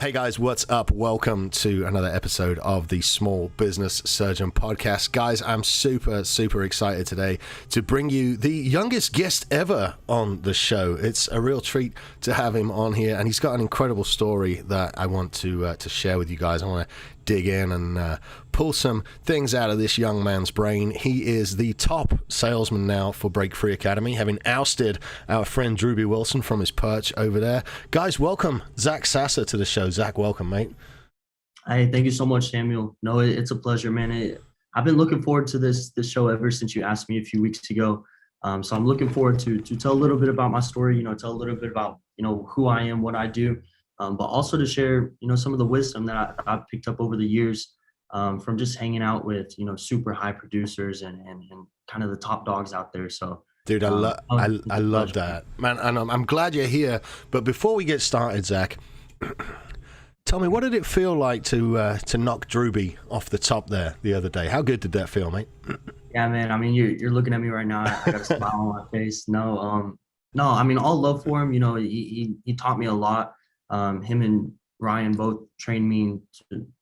Hey guys, what's up? Welcome to another episode of the Small Business Surgeon Podcast. Guys, I'm super excited today to bring you the youngest guest ever on the show. It's a real treat to have him on here, and he's got an incredible story that I want to share with you guys. I want to dig in and pull some things out of this young man's brain. He is the top salesman now for Break Free Academy, having ousted our friend Drewby Wilson from his perch over there. Guys, welcome Zach Sasser to the show. Zach, welcome, mate. Hey, thank you so much, Samuel. No, it's a pleasure, man. I've been looking forward to this show ever since you asked me a few weeks ago. So I'm looking forward to tell a little bit about my story, tell a little bit about, who I am, what I do, but also to share, some of the wisdom that I've picked up over the years from just hanging out with, super high producers and kind of the top dogs out there. So, dude, I love that, man. And I'm glad you're here. But before we get started, Zach, tell me, what did it feel like to knock Drewby off the top there the other day? How good did that feel, mate? Yeah, man. I mean, you're looking at me right now. I got a smile on my face. No, I mean, all love for him. He taught me a lot. Him and Ryan both trained me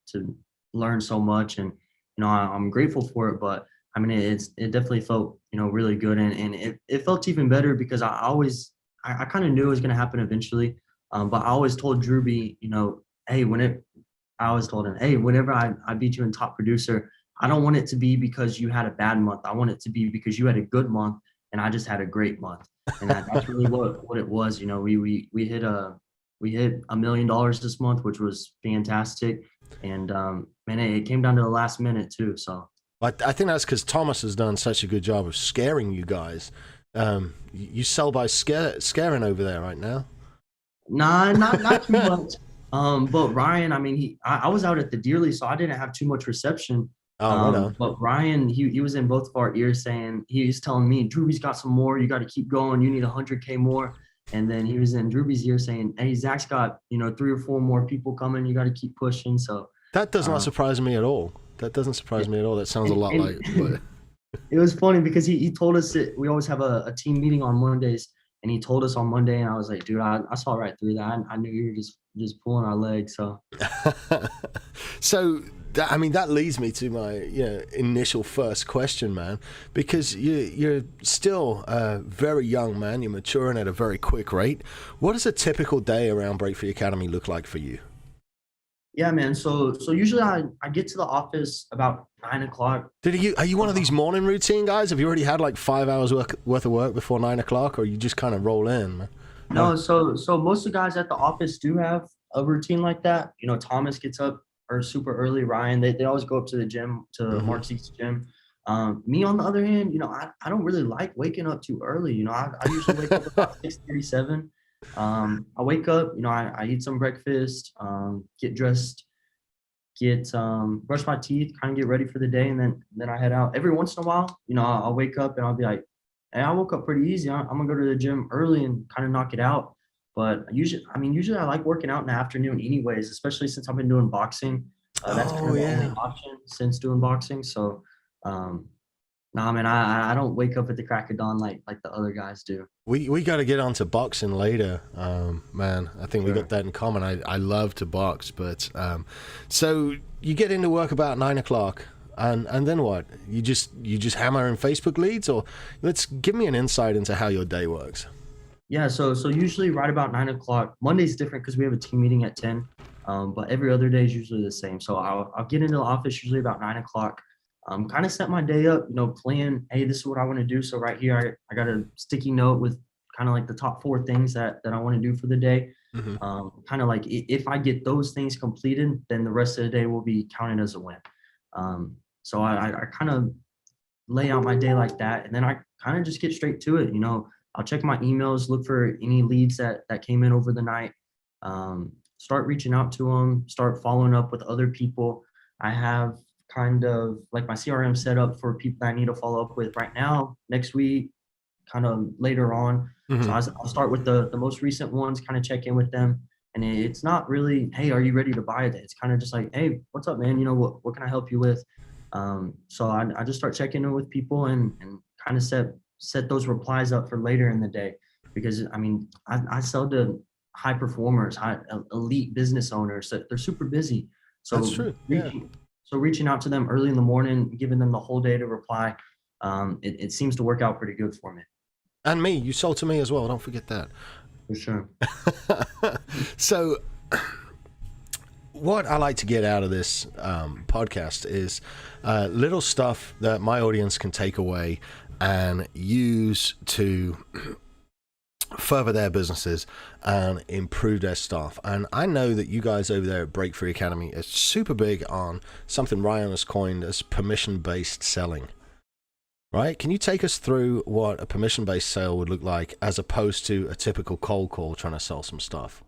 to learn so much, and I'm grateful for it. But I mean, it definitely felt really good, and it felt even better because I kind of knew it was going to happen eventually. But I always told Drewby, hey, I always told him, hey, whenever I beat you in top producer, I don't want it to be because you had a bad month. I want it to be because you had a good month and I just had a great month. And that's really what it was. We hit $1 million this month, which was fantastic. And man, it came down to the last minute too. So I think that's because Thomas has done such a good job of scaring you guys. You sell by scaring over there right now. Nah, not too much. But Ryan, I mean, I was out at the Dearly, so I didn't have too much reception. But Ryan, he was in both of our ears saying, he's telling me, Drewby's got some more, you got to keep going, you need 100K more. And then he was in Drewby's ear saying, hey, Zach's got, 3 or 4 more people coming, you got to keep pushing. So that does not surprise me at all. That doesn't surprise me at all. That sounds a lot like it was funny because he told us that we always have a team meeting on Mondays, and he told us on Monday, and I was like, dude, I saw right through that. I knew you were just pulling our legs. So so that leads me to my initial first question, man, because you're still a very young man. You're maturing at a very quick rate. What does a typical day around Break Free Academy look like for you? Yeah, man. So usually I get to the office about 9 o'clock. Are you one of these morning routine guys? Have you already had like 5 hours worth of work before 9 o'clock, or you just kind of roll in, man? No, so most of the guys at the office do have a routine like that. Thomas gets up super early. Ryan, they always go up to the gym, to Mark Zeke's gym. Me, on the other hand, I don't really like waking up too early. I usually wake up about 6:37. I wake up, I eat some breakfast, get dressed, brush my teeth, kind of get ready for the day, and then I head out. Every once in a while, I'll wake up and I'll be like, hey, I woke up pretty easy. I'm gonna go to the gym early and kind of knock it out. But usually I like working out in the afternoon anyways, especially since I've been doing boxing. That's kind of the only option since doing boxing. So, man, I don't wake up at the crack of dawn like the other guys do. We got to get onto boxing later, man. I think we got that in common. I love to box, but so you get into work about 9 o'clock. And then what? You just hammer in Facebook leads, or let's give me an insight into how your day works. Yeah, so usually right about 9 o'clock. Monday's different because we have a team meeting at 10, but every other day is usually the same. So I'll get into the office usually about 9 o'clock. Kind of set my day up, plan, hey, this is what I want to do. So right here, I got a sticky note with kind of like the top 4 things that I want to do for the day. Kind of like if I get those things completed, then the rest of the day will be counted as a win. So I kind of lay out my day like that, and then I kind of just get straight to it. I'll check my emails, look for any leads that came in over the night, start reaching out to them, start following up with other people. I have kind of like my CRM set up for people that I need to follow up with right now, next week, kind of later on. So I'll start with the most recent ones, kind of check in with them. And it's not really, hey, are you ready to buy it? It's kind of just like, hey, what's up, man? What can I help you with? So I just start checking in with people and kind of set those replies up for later in the day, because I mean, I sell to high performers, elite business owners that they're super busy. That's So true. Yeah. reaching out to them early in the morning, giving them the whole day to reply, it seems to work out pretty good for me. And me, you sold to me as well. Don't forget that. For sure. So, what I like to get out of this podcast is little stuff that my audience can take away and use to further their businesses and improve their stuff. And I know that you guys over there at Break Free Academy are super big on something Ryan has coined as permission-based selling. Right? Can you take us through what a permission-based sale would look like as opposed to a typical cold call trying to sell some stuff?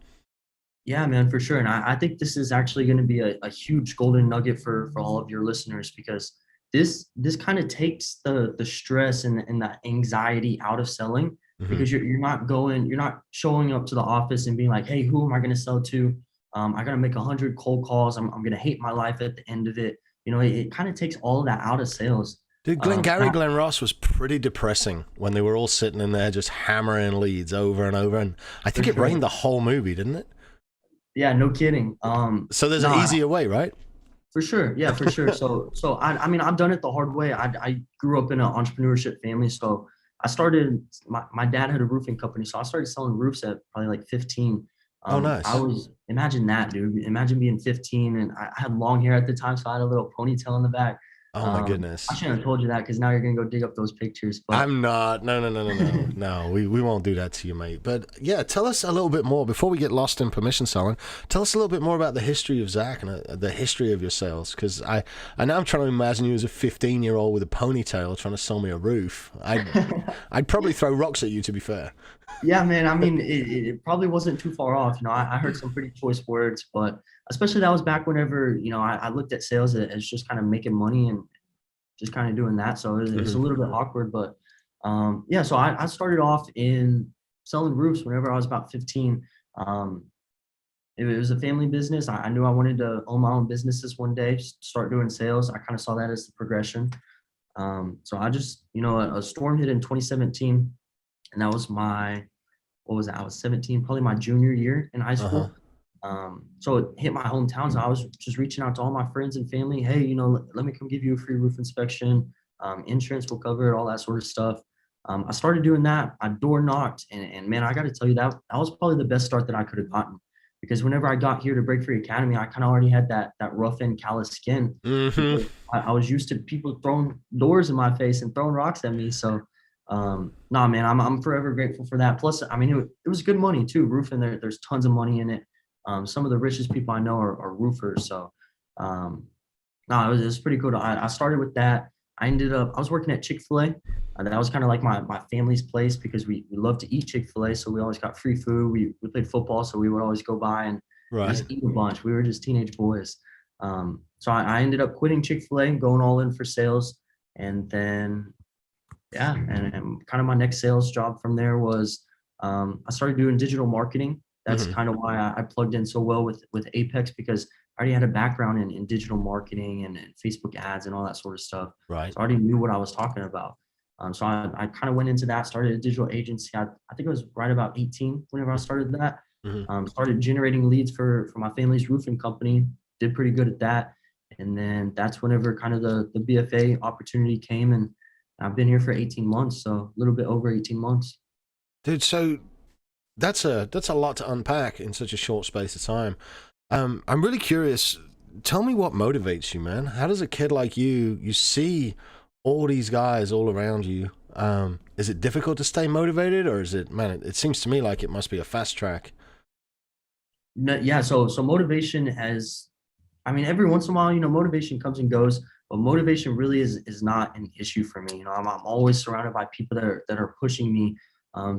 Yeah, man, for sure. And I think this is actually going to be a huge golden nugget for all of your listeners, because this kind of takes the stress and the anxiety out of selling, because you're not showing up to the office and being like, hey, who am I going to sell to? I got to make 100 cold calls. I'm going to hate my life at the end of it. It kind of takes all of that out of sales. Dude, Glen Ross was pretty depressing when they were all sitting in there just hammering leads over and over. And I think it rained the whole movie, didn't it? Yeah, no kidding. So there's an easier way, right? For sure. Yeah, for sure. So I mean, I've done it the hard way. I grew up in an entrepreneurship family. So I started, my dad had a roofing company. So I started selling roofs at probably like 15. Oh, nice. Imagine that, dude. Imagine being 15 and I had long hair at the time. So I had a little ponytail in the back. Oh my goodness. I shouldn't have told you that, because now you're going to go dig up those pictures. But I'm not. No. No, we won't do that to you, mate. But yeah, tell us a little bit more before we get lost in permission selling. Tell us a little bit more about the history of Zach and the history of your sales. Because I now I'm trying to imagine you as a 15-year-old with a ponytail trying to sell me a roof. I'd probably throw rocks at you, to be fair. Yeah, man. I mean, it probably wasn't too far off. I heard some pretty choice words, but especially that was back whenever, I looked at sales as just kind of making money and just kind of doing that. So it was a little bit awkward, but yeah, so I started off in selling roofs whenever I was about 15. It was a family business. I knew I wanted to own my own businesses one day, start doing sales. I kind of saw that as the progression. So I just, a storm hit in 2017, and that was what was that? I was 17, probably my junior year in high school. So it hit my hometown. So I was just reaching out to all my friends and family. Hey, let me come give you a free roof inspection. Insurance will cover it, all that sort of stuff. I started doing that. I door knocked, and man, I got to tell you, that was probably the best start that I could have gotten, because whenever I got here to Break Free Academy, I kind of already had that rough and callous skin. I was used to people throwing doors in my face and throwing rocks at me. So nah, man, I'm forever grateful for that. Plus, I mean, it was good money too. Roofing, there's tons of money in it. Some of the richest people I know are roofers. So no, it was pretty cool. I started with that. I was working at Chick-fil-A. That was kind of like my family's place, because we love to eat Chick-fil-A. So we always got free food. We played football, so we would always go by and just eat a bunch. We were just teenage boys. So I ended up quitting Chick-fil-A and going all in for sales. And then, yeah, and kind of my next sales job from there was I started doing digital marketing. That's kind of why I plugged in so well with Apex, because I already had a background in digital marketing and Facebook ads and all that sort of stuff. Right. So I already knew what I was talking about. So I kind of went into that, started a digital agency. I think it was right about 18 whenever I started that. Started generating leads for my family's roofing company. Did pretty good at that. And then that's whenever kind of the BFA opportunity came, and I've been here for 18 months. So a little bit over 18 months. Dude, so that's a lot to unpack in such a short space of time. I'm really curious. Tell me what motivates you, man. How does a kid like you see all these guys all around you? Is it difficult to stay motivated, or is it, man, it seems to me like it must be a fast track. No, yeah. So motivation every once in a while, motivation comes and goes, but motivation really is not an issue for me. I'm always surrounded by people that are pushing me.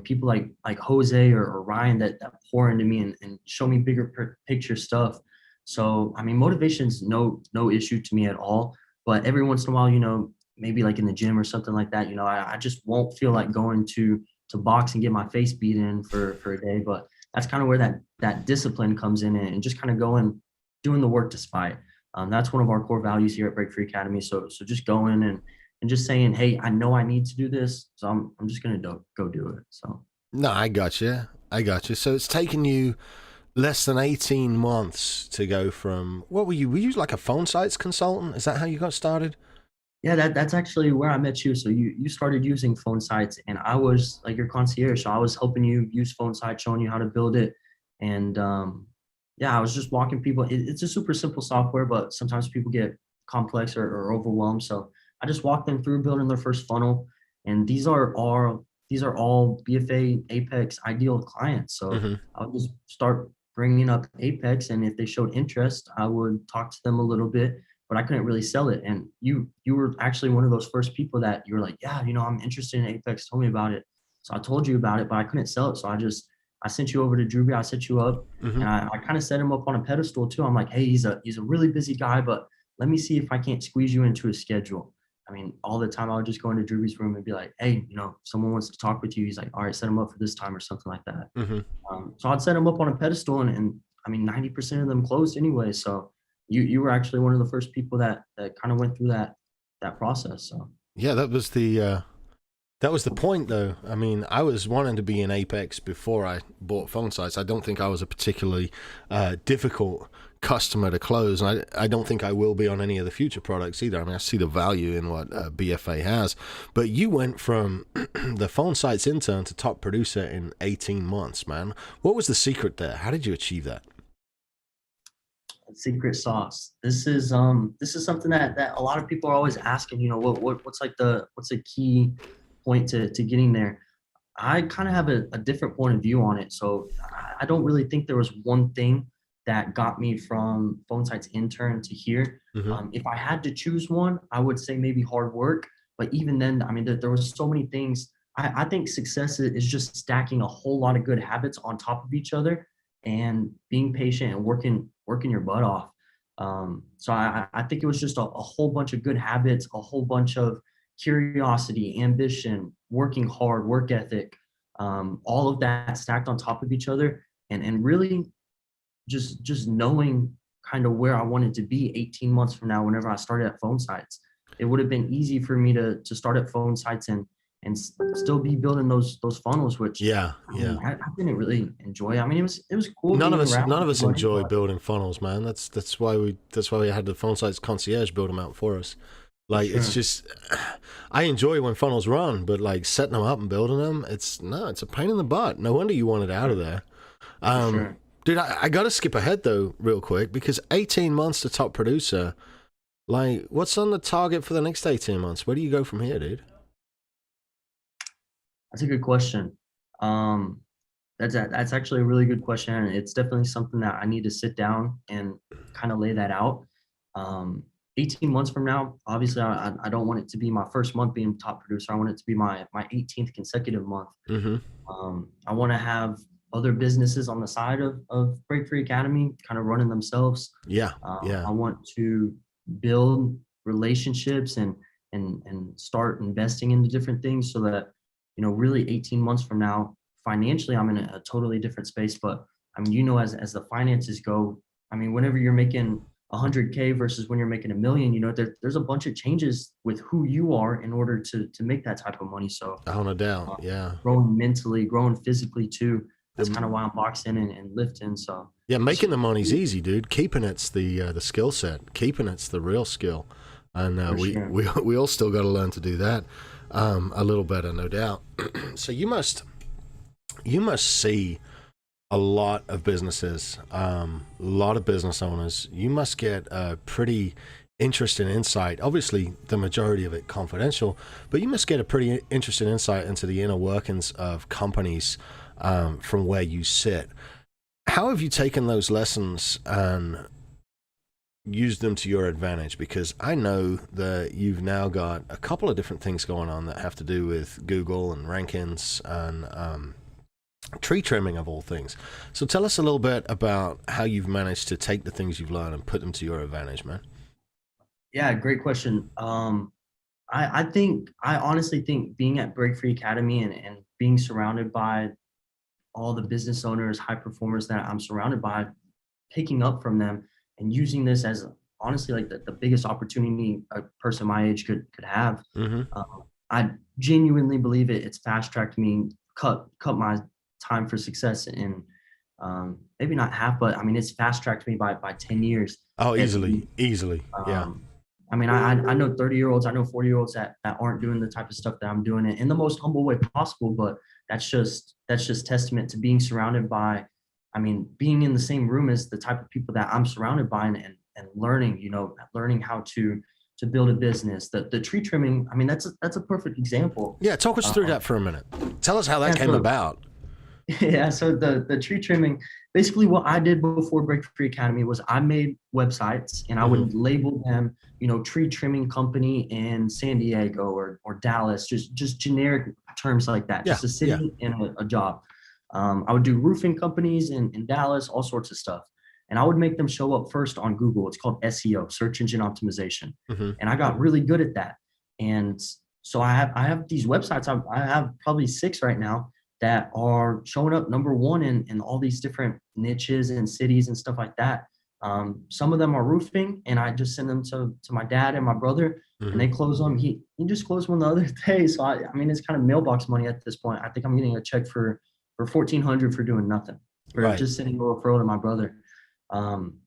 People like Jose or Ryan that pour into me and show me bigger picture stuff. So, I mean, motivation's no issue to me at all. But every once in a while, maybe like in the gym or something like that, I just won't feel like going to box and get my face beat in for a day. But that's kind of where that discipline comes in, and just kind of doing the work despite. That's one of our core values here at Break Free Academy. So just going and just saying, hey, I know I need to do this, so I'm just gonna go do it. So no, I got you. I got you. So it's taken you less than 18 months to go from, what were you? Were you like a phone sites consultant? Is that how you got started? Yeah, that's actually where I met you. So you started using phone sites, and I was like your concierge. So I was helping you use phone sites, showing you how to build it, and yeah, I was just walking people. It's a super simple software, but sometimes people get complex or overwhelmed. So I just walked them through building their first funnel, and these are all BFA Apex ideal clients. So Hmm. I would just start bringing up Apex, and if they showed interest, I would talk to them a little bit, but I couldn't really sell it. And you were actually one of those first people that you were like, yeah, I'm interested in Apex. Tell me about it. So I told you about it, but I couldn't sell it. So I sent you over to Drewby. I set you up, Hmm. and I kind of set him up on a pedestal too. I'm like, hey, he's a really busy guy, but let me see if I can't squeeze you into his schedule. I mean, all the time I would just go into Drewby's room and be like, hey, if someone wants to talk with you. He's like, all right, set him up for this time or something like that. Hmm. So I'd set him up on a pedestal, and I mean, 90% of them closed anyway. So you were actually one of the first people that kind of went through that process. So Yeah, that was the point, though. I mean, I was wanting to be in Apex before I bought phone sites. I don't think I was a particularly difficult customer to close, and I don't think I will be on any of the future products either. I mean, I see the value in what BFA has, but you went from the phone sites intern to top producer in 18 months, man. What was the secret there? How did you achieve that? secret sauce. This is something that a lot of people are always asking. What's the key point to getting there? I kind of have a different point of view on it. So I don't really think there was one thing that got me from phone sites intern to here. Hmm. If I had to choose one, I would say maybe hard work. But even then, I mean, there was so many things. I think success is just stacking a whole lot of good habits on top of each other and being patient and working your butt off. So I think it was just a whole bunch of good habits, a whole bunch of curiosity, ambition, working hard, work ethic, all of that stacked on top of each other, and really just knowing kind of where I wanted to be 18 months from now whenever I started at phone sites. It would have been easy for me to start at phone sites and still be building those funnels, which Yeah, I mean yeah. I didn't really enjoy. I mean it was cool being around None of us everybody, enjoy but building funnels, man. That's why we had the phone sites concierge build them out for us. for Like it's sure, just, I enjoy when funnels run, but like setting them up and building them, it's a pain in the butt. No wonder you wanted out of there. for Um, sure. dude, I got to skip ahead though, real quick, because 18 months to top producer. Like, what's on the target for the next 18 months? Where do you go from here, dude? That's a good question. Um, that's actually a really good question, and it's definitely something that I need to sit down and kind of lay that out. Um, 18 months from now, obviously, I don't want it to be my first month being top producer. I want it to be my 18th consecutive month. Mm-hmm. I want to have other businesses on the side of Break Free Academy kind of running themselves. Yeah, yeah. I want to build relationships and start investing into different things so that, really 18 months from now, financially, I'm in a totally different space. But I mean, as the finances go, I mean, whenever you're making 100K versus when you're making a million, there's a bunch of changes with who you are in order to make that type of money. So Oh, no doubt. uh, Yeah. growing mentally, growing physically too. That's kind of Um, why I'm boxing and lifting. So Yeah, it's making just the money's easy, dude. Keeping it's the skill set. Keeping it's the real skill, and for we sure. we all still got to learn to do that a little better, no doubt. So you must see a lot of businesses, a lot of business owners. You must get a pretty interesting insight. Obviously, the majority of it confidential, but you must get a pretty interesting insight into the inner workings of companies from where you sit. How have you taken those lessons and used them to your advantage? Because I know that you've now got a couple of different things going on that have to do with Google and rankings and tree trimming of all things. So tell us a little bit about how you've managed to take the things you've learned and put them to your advantage, man. Yeah, great question. I honestly think being at Break Free Academy and being surrounded by all the business owners, high performers that I'm surrounded by, picking up from them and using this as honestly like the biggest opportunity a person my age could have. Mm-hmm. I genuinely believe it's fast tracked me, cut my time for success in maybe not half, but I mean, it's fast tracked me by 10 years. Oh, It's, easily. Yeah. I mean, I know 30-year-olds, I know 40-year-olds that aren't doing the type of stuff that I'm doing it in the most humble way possible. But that's just testament to being surrounded by, I mean, being in the same room as the type of people that I'm surrounded by, and learning, learning how to build a business. The tree trimming, I mean, that's a perfect example. Yeah. Talk us through that for a minute. Tell us how that came So about. yeah, so the tree trimming, basically what I did before Break Free Academy was I made websites and I Hmm. would label them, tree trimming company in San Diego or Dallas, just generic terms like that, Yeah. just a Yeah. city and a job. I would do roofing companies in Dallas, all sorts of stuff. And I would make them show up first on Google. It's called SEO, search engine optimization. Hmm. And I got really good at that. And so I have these websites. I have probably six right now that are showing up number one in all these different niches and cities and stuff like that. Some of them are roofing, and I just send them to my dad and my brother, and Hmm. they close them. He just closed one the other day, so I mean it's kind of mailbox money at this point. I think I'm getting a check for 1,400 for doing nothing, for Right. just sending a referral to my brother. Um,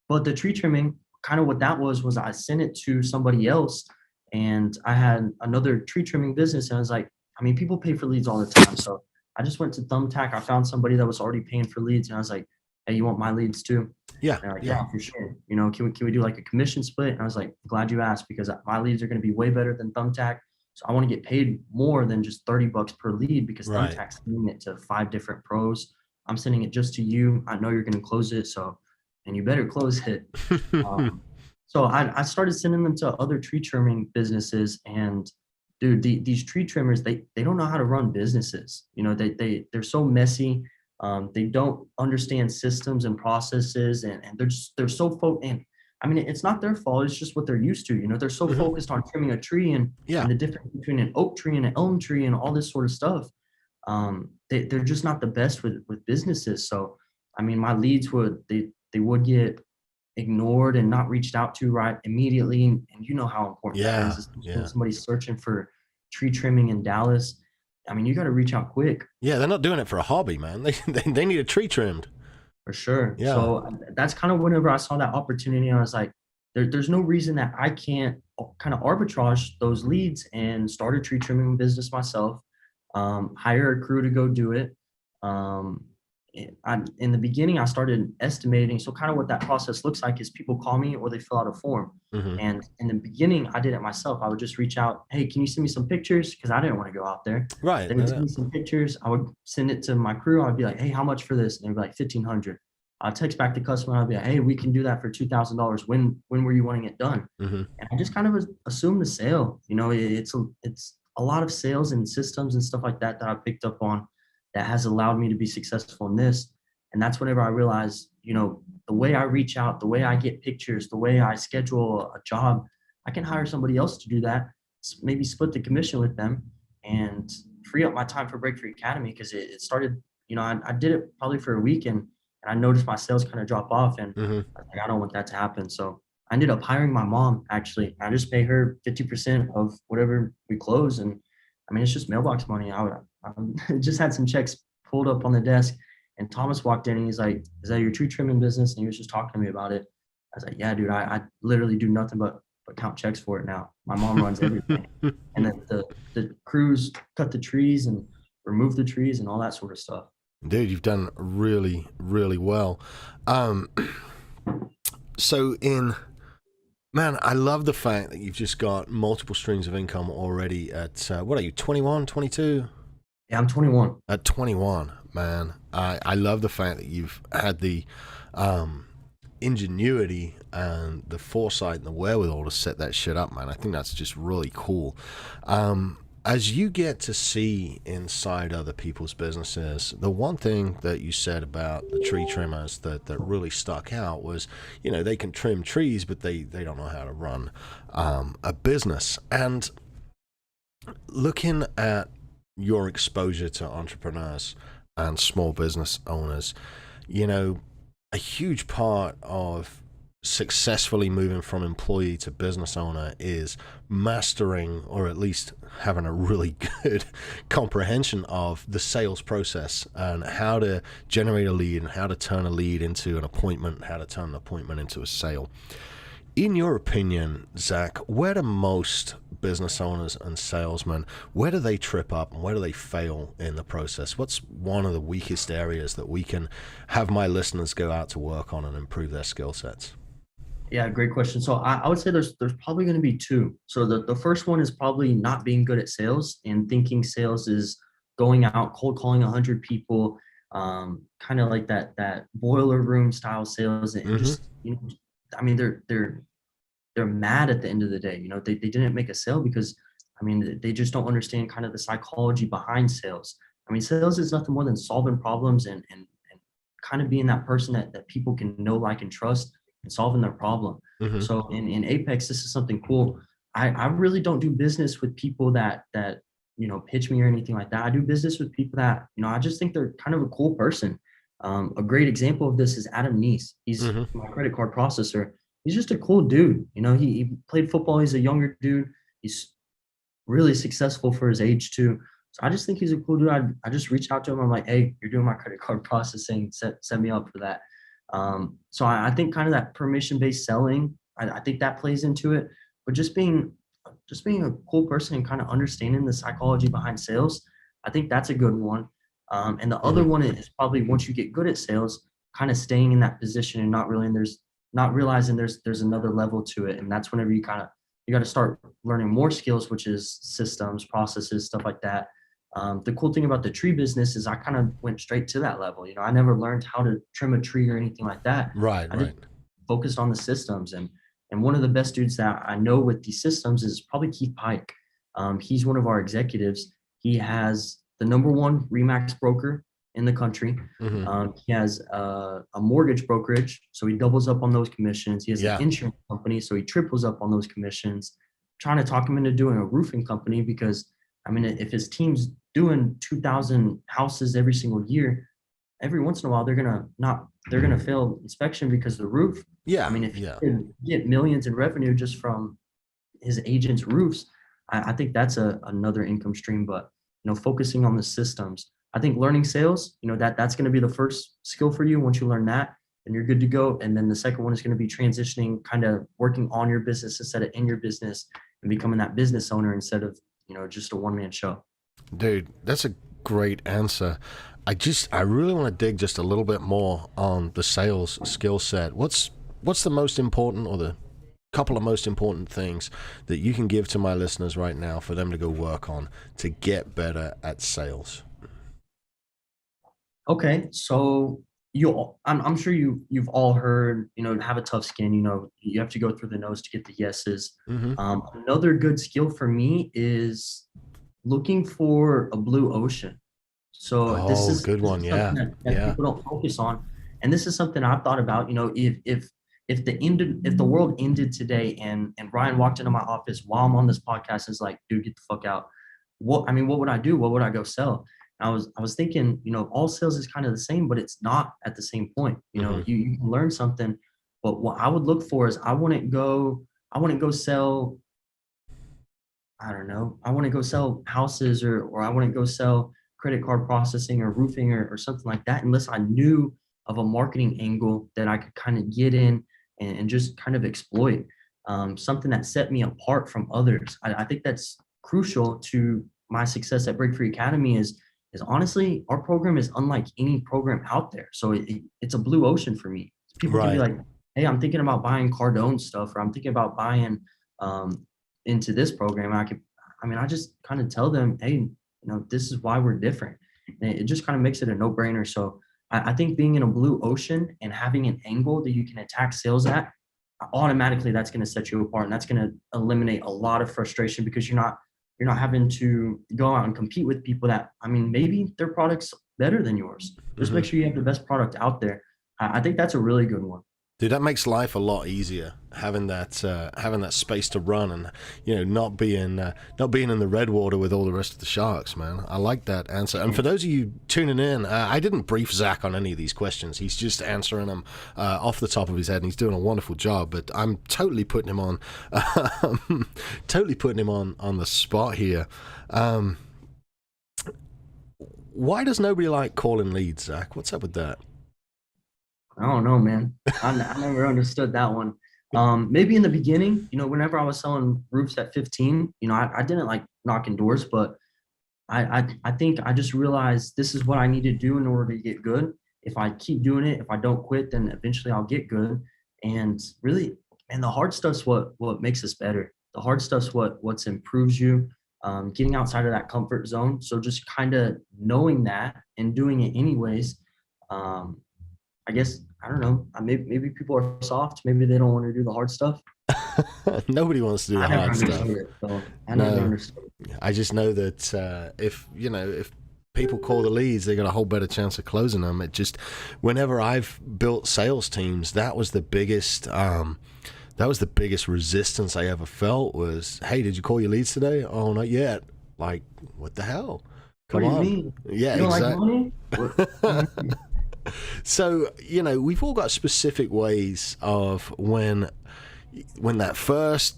but the tree trimming, kind of what that was I sent it to somebody else, and I had another tree trimming business, and I was like, I mean, people pay for leads all the time, so I just went to Thumbtack. I found somebody that was already paying for leads, and I was like, "Hey, you want my leads too?" And Yeah. they're like, Yeah. "Yeah, for sure. Can we do like a commission split?" And I was like, "Glad you asked because my leads are going to be way better than Thumbtack. So I want to get paid more than just $30 per lead because Right. Thumbtack's sending it to 5 different pros. I'm sending it just to you. I know you're going to close it, and you better close it." Um, so I started sending them to other tree trimming businesses, and dude, these tree trimmers, they don't know how to run businesses. They're so messy. They don't understand systems and processes, and they're so and I mean, it's not their fault. It's just what they're used to. They're so Hmm. focused on trimming a tree Yeah. and the difference between an oak tree and an elm tree and all this sort of stuff. They're just not the best with businesses. So I mean, my leads would get ignored and not reached out to right immediately. And you know how important that is, Yeah. especially when Yeah. somebody's searching for tree trimming in Dallas. I mean, you got to reach out quick Yeah. They're not doing it for a hobby, man. They need a tree trimmed. for sure. Yeah. So that's kind of whenever I saw that opportunity, I was like, there's no reason that I can't kind of arbitrage those leads and start a tree trimming business myself, hire a crew to go do it. Um, in the beginning, I started estimating. So kind of what that process looks like is people call me or they fill out a form. Hmm. And in the beginning, I did it myself. I would just reach out, "Hey, can you send me some pictures?" Because I didn't want to go out there. Right. They would send me some pictures. I would send it to my crew. I'd be like, "Hey, how much for this?" And they'd be like, 1,500. I'd text back the customer. I'd be like, "Hey, we can do that for $2,000. When were you wanting it done?" Hmm. And I just kind of assumed the sale. It's a lot of sales and systems and stuff like that I picked up on that has allowed me to be successful in this. And that's whenever I realized, the way I reach out, the way I get pictures, the way I schedule a job, I can hire somebody else to do that, maybe split the commission with them and free up my time for Break Free Academy because it started, I did it probably for a week and I noticed my sales kind of drop off and Hmm. I was like, I don't want that to happen. So I ended up hiring my mom actually. I just pay her 50% of whatever we close. And I mean, it's just mailbox money. I just had some checks pulled up on the desk and Thomas walked in and he's like, "Is that your tree trimming business?" And he was just talking to me about it. I was like, "Yeah, dude, I literally do nothing but count checks for it now. My mom runs everything." And then the crews cut the trees and remove the trees and all that sort of stuff. Dude, you've done really, really well. Um, so man, I love the fact that you've just got multiple streams of income already at, what are you, 21, 22? Yeah, I'm 21. At 21, man. I love the fact that you've had the ingenuity and the foresight and the wherewithal to set that shit up, man. I think that's just really cool. As you get to see inside other people's businesses, the one thing that you said about the tree trimmers that really stuck out was, they can trim trees, but they don't know how to run a business. And looking at your exposure to entrepreneurs and small business owners, a huge part of successfully moving from employee to business owner is mastering, or at least having a really good comprehension of the sales process and how to generate a lead and how to turn a lead into an appointment, how to turn an appointment into a sale. In your opinion, Zach, where do most business owners and salesmen, where do they trip up and where do they fail in the process? What's one of the weakest areas that we can have my listeners go out to work on and improve their skill sets? Yeah, great question. So I would say there's probably going to be two. So the first one is probably not being good at sales and thinking sales is going out cold calling 100 people, kind of like that boiler room style sales, and Mm-hmm. just I mean they're mad at the end of the day. They didn't make a sale because I mean they just don't understand kind of the psychology behind sales. I mean, sales is nothing more than solving problems and kind of being that person that people can know, like, and trust and solving their problem. Mm-hmm. So in Apex, this is something cool. I really don't do business with people that pitch me or anything like that. I do business with people that I just think they're kind of a cool person. A great example of this is Adam Neese. He's Mm-hmm. my credit card processor. He's just a cool dude. He played football. He's a younger dude. He's really successful for his age too. So I just think he's a cool dude. I just reached out to him. I'm like, hey, you're doing my credit card processing. Set me up for that. So I think kind of that permission-based selling, I think that plays into it. But just being a cool person and kind of understanding the psychology behind sales, I think that's a good one. And the other Mm-hmm. one is probably once you get good at sales, kind of staying in that position and not realizing there's another level to it. And that's whenever you got to start learning more skills, which is systems, processes, stuff like that. The cool thing about the tree business is I kind of went straight to that level. I never learned how to trim a tree or anything like that. Right, I just right. focused on the systems. And one of the best dudes that I know with these systems is probably Keith Pike. He's one of our executives. He has the number one Remax broker in the country. Mm-hmm. He has a mortgage brokerage, so he doubles up on those commissions. He has Yeah. an insurance company, so he triples up on those commissions. Trying to talk him into doing a roofing company because, I mean, if his team's doing 2,000 houses every single year, every once in a while they're gonna fail inspection because of the roof. Yeah. I mean, if Yeah. you could get millions in revenue just from his agents' roofs, I think that's another income stream. But focusing on the systems, I think learning sales, that's going to be the first skill for you. Once you learn that, then you're good to go. And then the second one is going to be transitioning, kind of working on your business instead of in your business, and becoming that business owner instead of just a one-man show. Dude, that's a great answer. I really want to dig just a little bit more on the sales skill set. What's the most important, or the couple of most important things that you can give to my listeners right now for them to go work on to get better at sales? Okay, so I'm sure you've all heard, have a tough skin. You have to go through the nose to get the yeses. Mm-hmm. Another good skill for me is looking for a blue ocean. So this Oh, is good this one. is Yeah. something that Yeah. people don't focus on, and this is something I've thought about. If the world ended today and Ryan walked into my office while I'm on this podcast and is like, dude, get the fuck out. What would I do? What would I go sell? And I was thinking, all sales is kind of the same, but it's not at the same point. Mm-hmm. You can learn something, but what I would look for is I wouldn't go sell, I don't know. I want to go sell houses, or I want to go sell credit card processing or roofing or something like that, unless I knew of a marketing angle that I could kind of get in and just kind of exploit, something that set me apart from others. I think that's crucial to my success at Break Free Academy is honestly, our program is unlike any program out there. So it's a blue ocean for me. People can be Right. like, hey, I'm thinking about buying Cardone stuff, or I'm thinking about buying into this program. I just kind of tell them, hey, this is why we're different. And it just kind of makes it a no-brainer. So I think being in a blue ocean and having an angle that you can attack sales at, automatically that's going to set you apart, and that's going to eliminate a lot of frustration because you're not having to go out and compete with people that, I mean, maybe their product's better than yours. Just Mm-hmm. make sure you have the best product out there. I think that's a really good one. Dude, that makes life a lot easier having that space to run, and not being in the red water with all the rest of the sharks, man. I like that answer. And for those of you tuning in, I didn't brief Zach on any of these questions. He's just answering them off the top of his head, and he's doing a wonderful job. But I'm totally putting him on, on the spot here. Why does nobody like calling leads, Zach? What's up with that? I don't know, man. I never understood that one. Maybe in the beginning, whenever I was selling roofs at 15, I didn't like knocking doors, but I think I just realized this is what I need to do in order to get good. If I keep doing it, if I don't quit, then eventually I'll get good. And really, and the hard stuff's what makes us better. The hard stuff's what's improves you. Getting outside of that comfort zone. So just kind of knowing that and doing it anyways. I guess, I don't know, maybe people are soft. Maybe they don't want to do the hard stuff. Nobody wants to do the hard stuff. I never understood it. I just know that if people call the leads, they got a whole better chance of closing them. It just, whenever I've built sales teams, that was the biggest resistance I ever felt was, hey, did you call your leads today? Oh, not yet. Like, what the hell? Come on. What do you mean? Yeah, you exactly. Like money? So, we've all got specific ways of when that first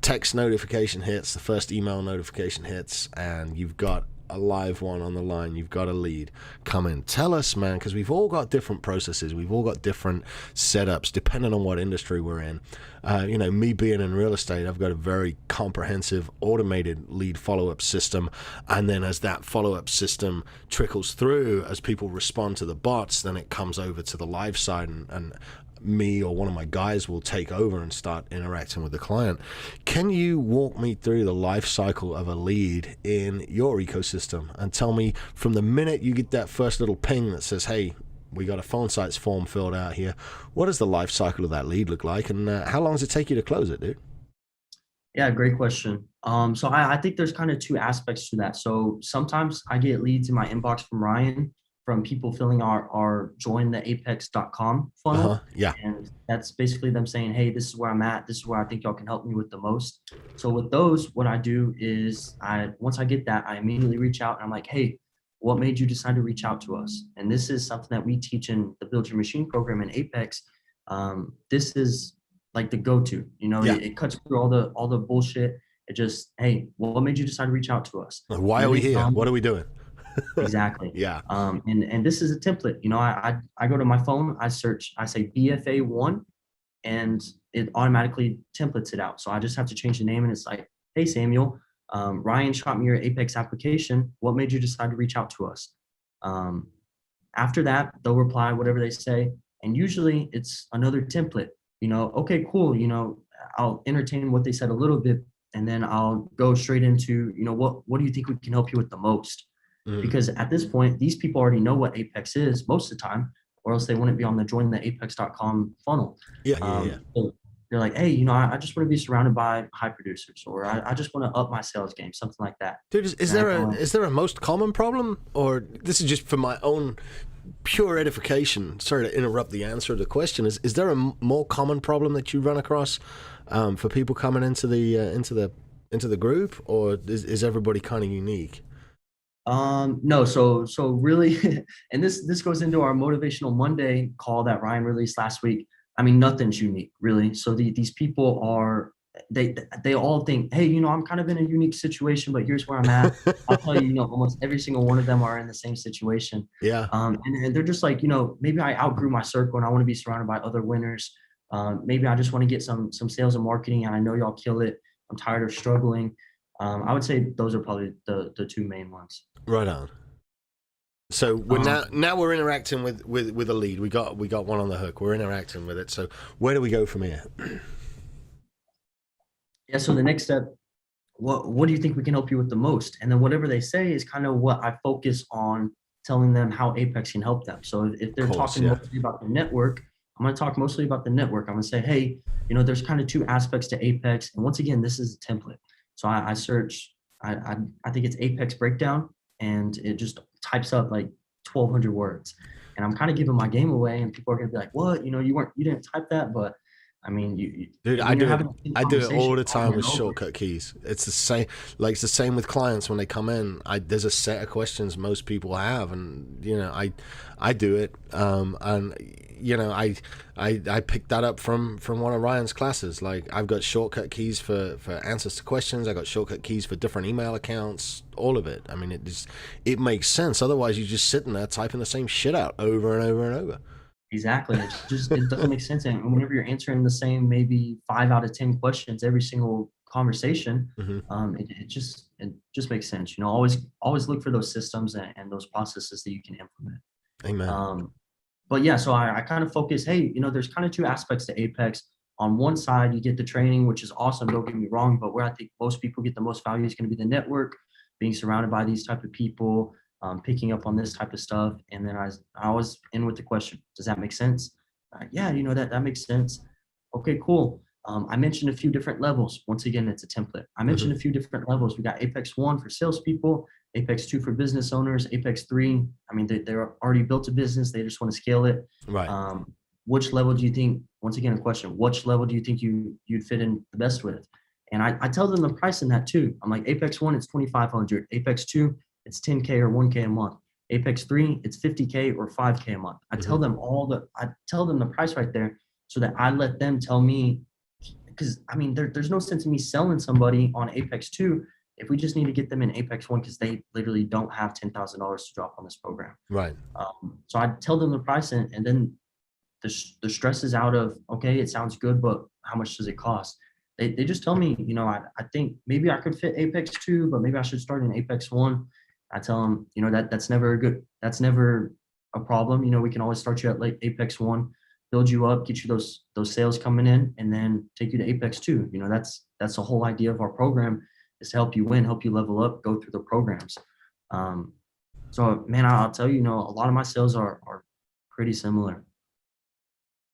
text notification hits, the first email notification hits, and you've got a live one on the line, you've got a lead come in. Tell us, man, because we've all got different processes, we've all got different setups depending on what industry we're in. Me being in real estate, I've got a very comprehensive automated lead follow-up system, and then as that follow-up system trickles through, as people respond to the bots, then it comes over to the live side, and me or one of my guys will take over and start interacting with the client. Can you walk me through the life cycle of a lead in your ecosystem and tell me from the minute you get that first little ping that says, hey, we got a phone sites form filled out here, what does the life cycle of that lead look like, and how long does it take you to close it, dude? Yeah, great question. So I think there's kind of two aspects to that. So sometimes I get leads in my inbox from Ryan, from people filling our jointheapex.com funnel. Yeah. And that's basically them saying, hey, this is where I'm at. This is where I think y'all can help me with the most. So with those, what I do is once I get that, I immediately reach out and I'm like, hey, what made you decide to reach out to us? And this is something that we teach in the Build Your Machine program in Apex. This is like the go-to, it cuts through all the bullshit. It just, hey, what made you decide to reach out to us? Why are we here? What are we doing? Exactly. Yeah. And this is a template. I go to my phone, I search, I say BFA1, and it automatically templates it out. So I just have to change the name, and it's like, hey, Samuel, Ryan shot me your Apex application. What made you decide to reach out to us? After that, they'll reply whatever they say. And usually it's another template, okay, cool. I'll entertain what they said a little bit, and then I'll go straight into, what do you think we can help you with the most? Because at this point, these people already know what Apex is most of the time, or else they wouldn't be on the jointheapex.com funnel. Yeah. So they're like, hey, I just want to be surrounded by high producers, or I just want to up my sales game, something like that. Dude, is there a most common problem, or this is just for my own pure edification? Sorry to interrupt the answer to the question. Is there a more common problem that you run across for people coming into the group, or is everybody kind of unique? No, so really, and this goes into our Motivational Monday call that Ryan released last week. I mean, nothing's unique, really. So these people are, they all think, hey, I'm kind of in a unique situation, but here's where I'm at. I'll tell you, almost every single one of them are in the same situation. Yeah. And they're just like, maybe I outgrew my circle and I want to be surrounded by other winners. Maybe I just want to get some sales and marketing, and I know y'all kill it. I'm tired of struggling. I would say those are probably the two main ones. Right on. So we're now we're interacting with a lead. We got one on the hook. We're interacting with it. So where do we go from here? Yeah. So the next step, what do you think we can help you with the most? And then whatever they say is kind of what I focus on, telling them how Apex can help them. So if they're talking mostly about the network, I'm going to talk mostly about the network. I'm going to say, hey, there's kind of two aspects to Apex. And once again, this is a template. So I search, I think it's Apex breakdown, and it just types up like 1,200 words. and I'm kind of giving my game away, and people are gonna be like, "What? You didn't type that." But I mean, Dude, when you're having a I do it all conversation the over time with and over. shortcut keys. It's the same, like it's the same with clients when they come in. There's a set of questions most people have, and I do it. And I picked that up from one of Ryan's classes. Like I've got shortcut keys for answers to questions. I got shortcut keys for different email accounts. All of it. I mean, it makes sense. Otherwise, you're just sitting there typing the same shit out over and over and over. Exactly. It doesn't make sense. And whenever you're answering the same maybe 5 out of 10 questions every single conversation, Hmm. it just makes sense. Always look for those systems and those processes that you can implement. Amen. But yeah, so I kind of focus, hey, there's kind of two aspects to Apex. On one side, you get the training, which is awesome, don't get me wrong, but where I think most people get the most value is going to be the network, being surrounded by these type of people, picking up on this type of stuff. And then I was in with the question, does that make sense? Yeah, that makes sense. Okay, cool. I mentioned a few different levels. Once again, it's a template. I Hmm. mentioned a few different levels. We got Apex 1 for salespeople, Apex 2 for business owners, Apex 3. I mean, they're already built a business. They just want to scale it. Right. Which level do you think, once again, a question, which level do you think you'd fit in the best with? And I tell them the price in that too. I'm like, Apex 1, it's 2,500. Apex 2, it's 10K or 1K a month. Apex 3, it's 50K or 5K a month. I tell them the price right there so that I let them tell me, because I mean, there's no sense in me selling somebody on Apex 2 if we just need to get them in Apex 1 because they literally don't have $10,000 to drop on this program. Right. So I tell them the price, and then the stress is out of, okay, it sounds good, but how much does it cost? They just tell me, I think maybe I could fit Apex 2, but maybe I should start in Apex 1. I tell them, that's never a problem. We can always start you at like Apex 1, build you up, get you those sales coming in, and then take you to Apex 2. That's the whole idea of our program, is to help you win, help you level up, go through the programs. So man, I'll tell you, a lot of my sales are pretty similar.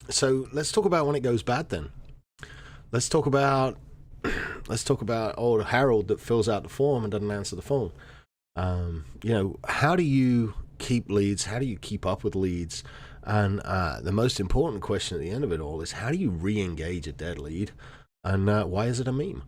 So let's talk about when it goes bad then. Let's talk about old Harold that fills out the form and doesn't answer the phone. How do you keep leads? How do you keep up with leads? And the most important question at the end of it all is, how do you re-engage a dead lead? And why is it a meme?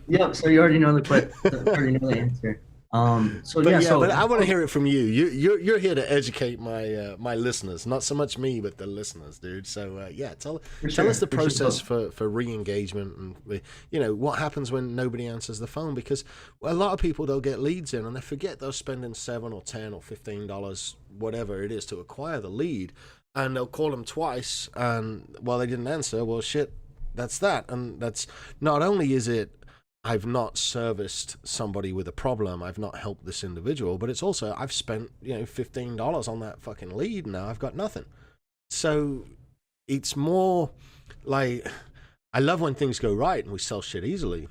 Yep. So you already know the answer. But I want to hear it from you. You're here to educate my listeners, not so much me, but the listeners, dude. So tell us the process for re-engagement, and what happens when nobody answers the phone, because a lot of people, they'll get leads in and they forget they're spending $7 or $10 or $15, whatever it is, to acquire the lead, and they'll call them twice, and they didn't answer. Well, shit, that's that, and that's not only is it, I've not serviced somebody with a problem, I've not helped this individual, but it's also, I've spent, $15 on that fucking lead, and now I've got nothing. So it's more like, I love when things go right and we sell shit easily,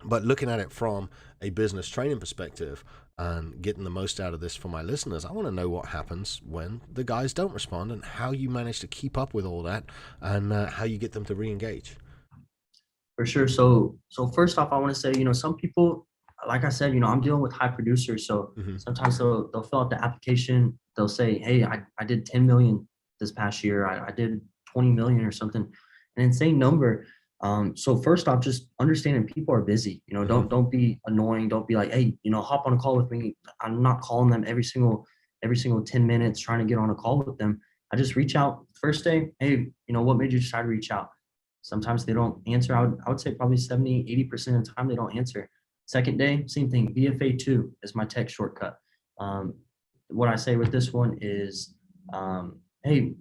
but looking at it from a business training perspective and getting the most out of this for my listeners, I want to know what happens when the guys don't respond, and how you manage to keep up with all that, and how you get them to re-engage. For sure. So first off, I want to say, some people, like I said, I'm dealing with high producers. So sometimes they'll fill out the application. They'll say, hey, I did 10 million this past year. I did 20 million or something, an insane number. So first off, just understanding people are busy. Don't be annoying. Don't be like, hey, hop on a call with me. I'm not calling them every single 10 minutes trying to get on a call with them. I just reach out first day. Hey, what made you decide to reach out? Sometimes they don't answer. I would say probably 70, 80% of the time they don't answer. Second day, same thing. BFA 2 is my text shortcut. What I say with this one is, hey,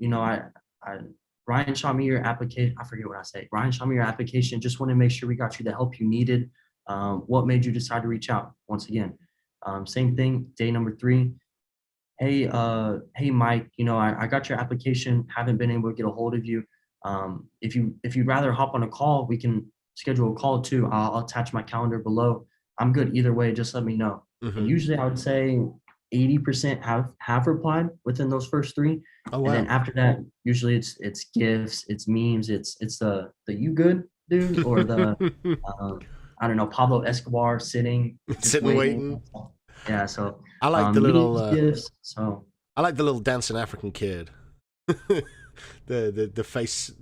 Ryan shot me your application. I forget what I say. Ryan shot me your application. Just want to make sure we got you the help you needed. What made you decide to reach out? Once again, same thing. Day number 3. Hey, Mike, I got your application. Haven't been able to get a hold of you. If you'd rather hop on a call, we can schedule a call too. I'll attach my calendar below. I'm good either way. Just let me know. And usually I would say 80% have replied within those first 3. Oh, wow. And then after that, usually it's GIFs, it's memes, it's the you good dude, or the I don't know, Pablo Escobar sitting waiting. Yeah, so I like the little meetings, gifts. So I like the little dancing African kid. The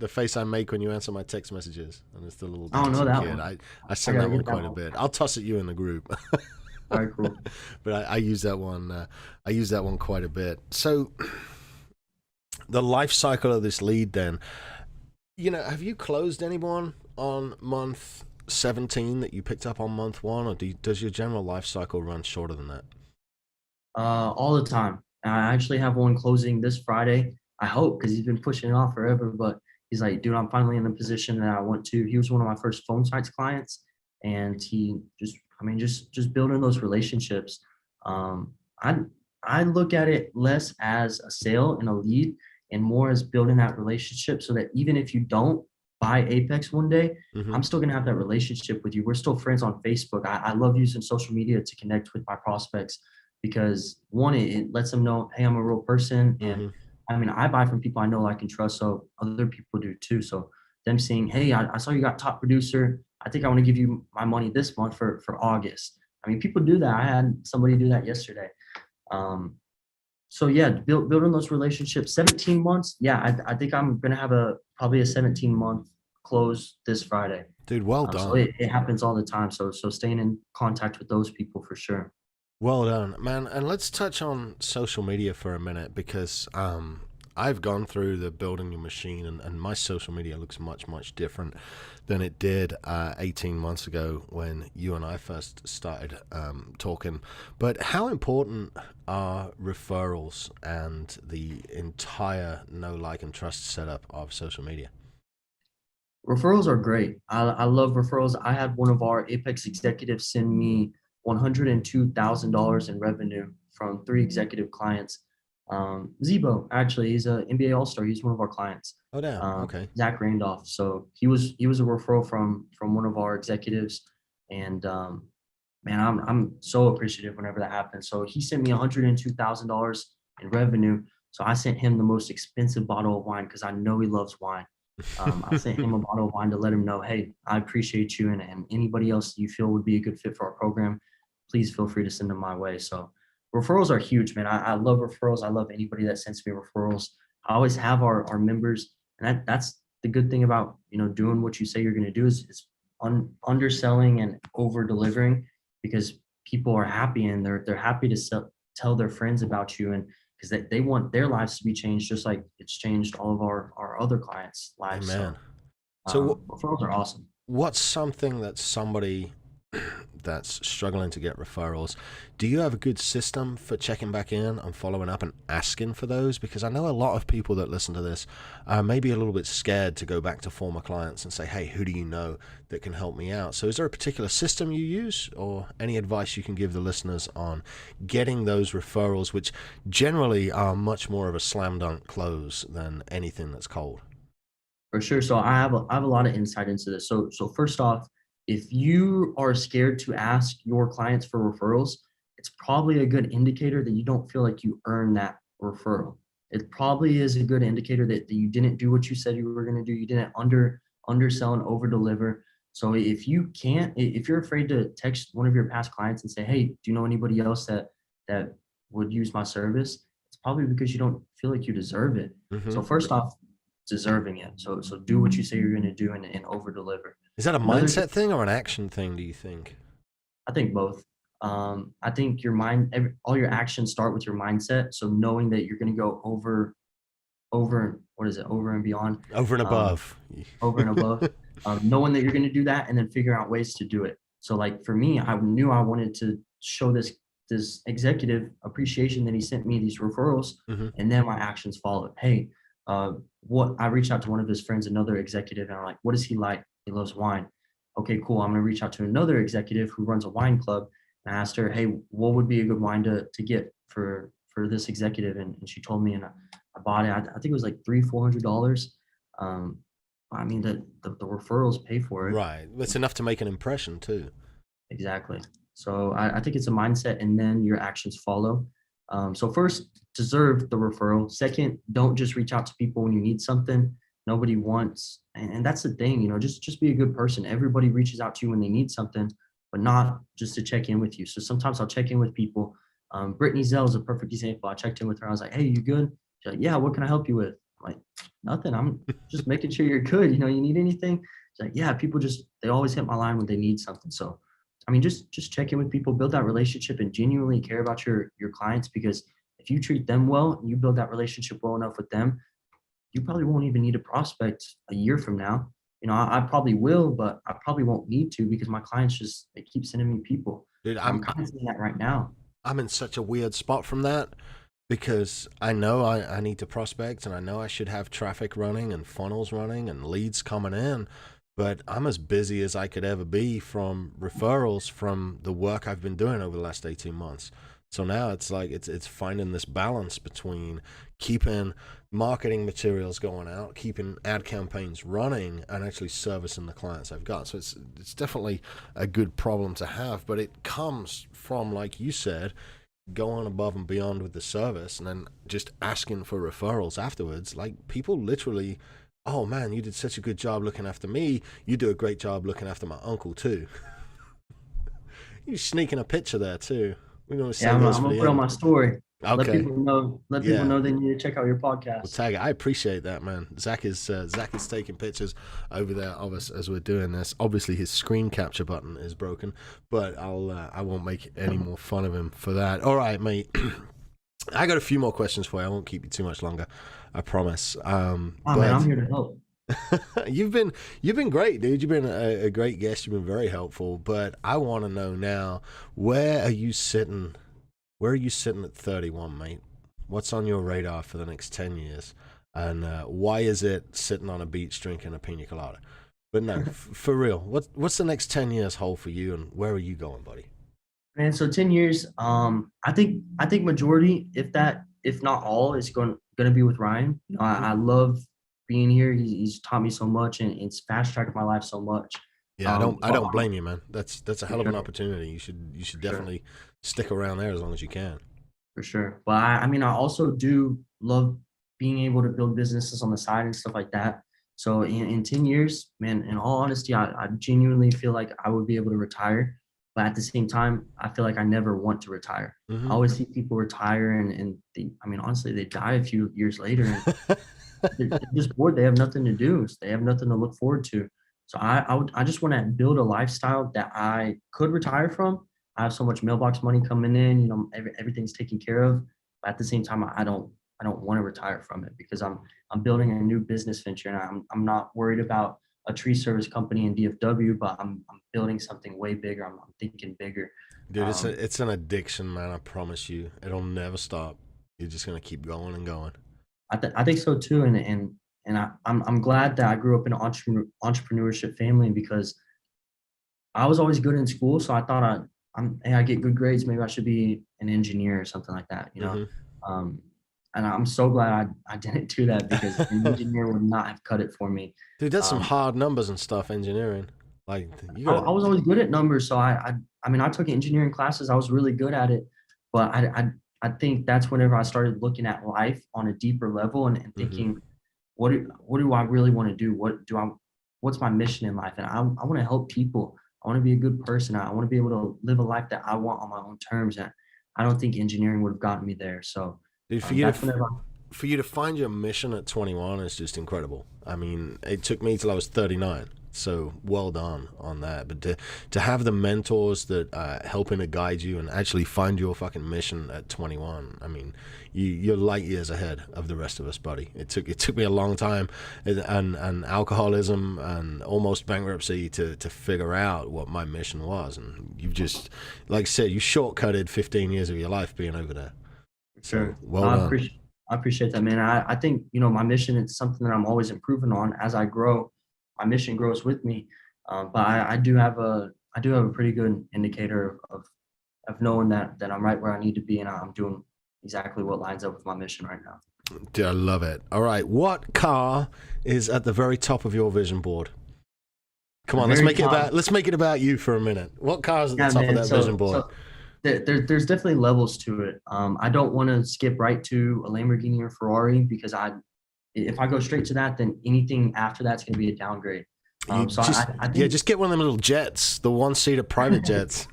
face I make when you answer my text messages, and it's the little I don't know dancing that kid. one. I I send gotta that one get that quite a one. bit. I'll toss it you in the group. All right, cool. But I use that one. I use that one quite a bit. So the life cycle of this lead, then, have you closed anyone on month 17 that you picked up on month one, or does your general life cycle run shorter than that? All the time. I actually have one closing this Friday. I hope because he's been pushing it off forever. But he's like, dude, I'm finally in the position that I want to. He was one of my first phone sites clients, and he just, I mean, just building those relationships. Um, I I look at it less as a sale and a lead, and more as building that relationship, so that even if you don't buy Apex one day, Hmm. I'm still gonna have that relationship with you. We're still friends on Facebook. I love using social media to connect with my prospects because one, it lets them know, hey, I'm a real person. And Hmm. I mean, I buy from people I know, like, and trust. So other people do too. So them saying, hey, I saw you got top producer. I think I want to give you my money this month for August. I mean, people do that. I had somebody do that yesterday. Um, so yeah, building those relationships. 17 months. Yeah, I think I'm gonna have probably a 17-month close this Friday. Dude, well So done. it happens all the time. So staying in contact with those people for sure. Well done, man. And let's touch on social media for a minute because I've gone through the building your machine, and my social media looks much, much different than it did 18 months ago when you and I first started talking. But how important are referrals and the entire know, like, and trust setup of social media? Referrals are great. I love referrals. I had one of our Apex executives send me $102,000 in revenue from three executive clients. Zebo, actually, he's an NBA All Star. He's one of our clients. Oh, damn. Okay. Zach Randolph. So he was a referral from one of our executives, and man, I'm so appreciative whenever that happens. So he sent me $102,000 in revenue. So I sent him the most expensive bottle of wine because I know he loves wine. I sent him a bottle of wine to let him know, hey, I appreciate you, and anybody else you feel would be a good fit for our program, please feel free to send them my way. So referrals are huge, man. I love referrals. I love anybody that sends me referrals. I always have our members, and that's the good thing about doing what you say you're going to do is underselling and over delivering, because people are happy and they're happy to tell their friends about you, and because they want their lives to be changed just like it's changed all of our other clients' lives. Amen. So So, referrals are awesome. what's something that somebody that's struggling to get referrals, do you have a good system for checking back in and following up and asking for those? Because I know a lot of people that listen to this are maybe a little bit scared to go back to former clients and say, hey, who do you know that can help me out? So is there a particular system you use, or any advice you can give the listeners on getting those referrals, which generally are much more of a slam dunk close than anything that's cold? For sure. So I have a lot of insight into this. So first off, if you are scared to ask your clients for referrals, it's probably a good indicator that you don't feel like you earn that referral. It probably is a good indicator that you didn't do what you said you were going to do. You didn't undersell and over deliver. So if you're afraid to text one of your past clients and say, hey, do you know anybody else that would use my service? It's probably because you don't feel like you deserve it. Hmm. So first off, deserving it. So do what you say you're going to do and over deliver. Is that a Another, mindset thing or an action thing, do you think? I think both. I think all your actions start with your mindset. So knowing that you're going to go what is it, over and beyond, Over and um, above. over and above, knowing that you're going to do that, and then figure out ways to do it. So like for me, I knew I wanted to show this executive appreciation that he sent me these referrals, Hmm. and then my actions followed. Hey, what I reached out to one of his friends, another executive, and I'm like, what is he like? He loves wine. Okay, cool. I'm gonna reach out to another executive who runs a wine club, and I asked her, hey, what would be a good wine to get for this executive? And she told me, and I bought it. I think it was like $400. Um, I mean, the referrals pay for it. Right. It's enough to make an impression too. Exactly. So I think it's a mindset, and then your actions follow. So first, deserve the referral. Second, don't just reach out to people when you need something. Nobody wants, and that's the thing, just be a good person. Everybody reaches out to you when they need something, but not just to check in with you. So sometimes I'll check in with people. Brittany Zell is a perfect example. I checked in with her. I was like, hey, you good? She's like, yeah, what can I help you with? I'm like, nothing. I'm just making sure you're good. You need anything? She's like, yeah, people they always hit my line when they need something. So, I mean, just check in with people, build that relationship, and genuinely care about your clients, because if you treat them well and you build that relationship well enough with them, you probably won't even need a prospect a year from now. I probably will, but I probably won't need to, because my clients they keep sending me people. Dude, I'm kind of seeing that right now. I'm in such a weird spot from that, because I know I need to prospect, and I know I should have traffic running and funnels running and leads coming in, but I'm as busy as I could ever be from referrals from the work I've been doing over the last 18 months. So now it's like it's finding this balance between keeping marketing materials going out, keeping ad campaigns running, and actually servicing the clients I've got. So it's definitely a good problem to have, but it comes from, like you said, going above and beyond with the service, and then just asking for referrals afterwards. Like, people literally, oh man, you did such a good job looking after me. You do a great job looking after my uncle too. You sneaking a picture there too. We're gonna I'm gonna put on my story. Okay. Let people know. People know they need to check out your podcast. Well, tag it. I appreciate that, man. Zach is taking pictures over there of us as we're doing this. Obviously, his screen capture button is broken, but I won't make any more fun of him for that. All right, mate. I got a few more questions for you. I won't keep you too much longer, I promise. Man, I'm here to help. You've been great, dude. You've been a great guest. You've been very helpful. But I want to know now, where are you sitting? Where are you sitting at 31, mate? What's on your radar for the next 10 years? And why is it sitting on a beach drinking a pina colada? But no, for real, what's the next 10 years hold for you, and where are you going, buddy? Man, so 10 years, I think majority, if not all, is going to be with Ryan. I love being here. He's taught me so much, and it's fast tracked my life so much. Yeah, I don't blame you, man. That's a hell of an opportunity. You should definitely stick around there as long as you can. For sure. But I mean, I also do love being able to build businesses on the side and stuff like that. So in 10 years, man, in all honesty, I genuinely feel like I would be able to retire. But at the same time, I feel like I never want to retire. Mm-hmm. I always see people retire and honestly, they die a few years later. And they're just bored. They have nothing to do. So they have nothing to look forward to. So I just want to build a lifestyle that I could retire from. I have so much mailbox money coming in, everything's taken care of. But at the same time, I don't want to retire from it, because I'm building a new business venture, and I'm not worried about a tree service company in DFW, but I'm building something way bigger. I'm thinking bigger. Dude, it's an addiction, man. I promise you, it'll never stop. You're just gonna keep going and going. I think so too, and I'm glad that I grew up in an entrepreneurship family, because I was always good in school, so I thought I get good grades, maybe I should be an engineer or something like that, Mm-hmm. And I'm so glad I didn't do that, because an engineer would not have cut it for me. Dude, that's some hard numbers and stuff, engineering. Like, I was always good at numbers, so I mean, I took engineering classes, I was really good at it, but I think that's whenever I started looking at life on a deeper level and thinking, mm-hmm. What do I really want to do? What's my mission in life? And I want to help people. I want to be a good person. I want to be able to live a life that I want on my own terms. And I don't think engineering would have gotten me there. So, dude, for you to find your mission at 21 is just incredible. I mean, it took me till I was 39. So well done on that. But to have the mentors that helping to guide you and actually find your fucking mission at 21, I mean, you're light years ahead of the rest of us, buddy. It took me a long time and alcoholism and almost bankruptcy to figure out what my mission was. And you've just, like I said, you shortcutted 15 years of your life being over there. So well done. I appreciate that, man. I think, my mission is something that I'm always improving on as I grow. My mission grows with me, but I do have a pretty good indicator of knowing that I'm right where I need to be, and I'm doing exactly what lines up with my mission right now. Dude, I love it. All right, what car is at the very top of your vision board? Come on, let's make it about you for a minute. What car is at the top of that vision board? So there's definitely levels to it. I don't want to skip right to a Lamborghini or Ferrari, because if I go straight to that, then anything after that's going to be a downgrade. You So just I yeah, think just get one of them little jets, the one-seater private jets.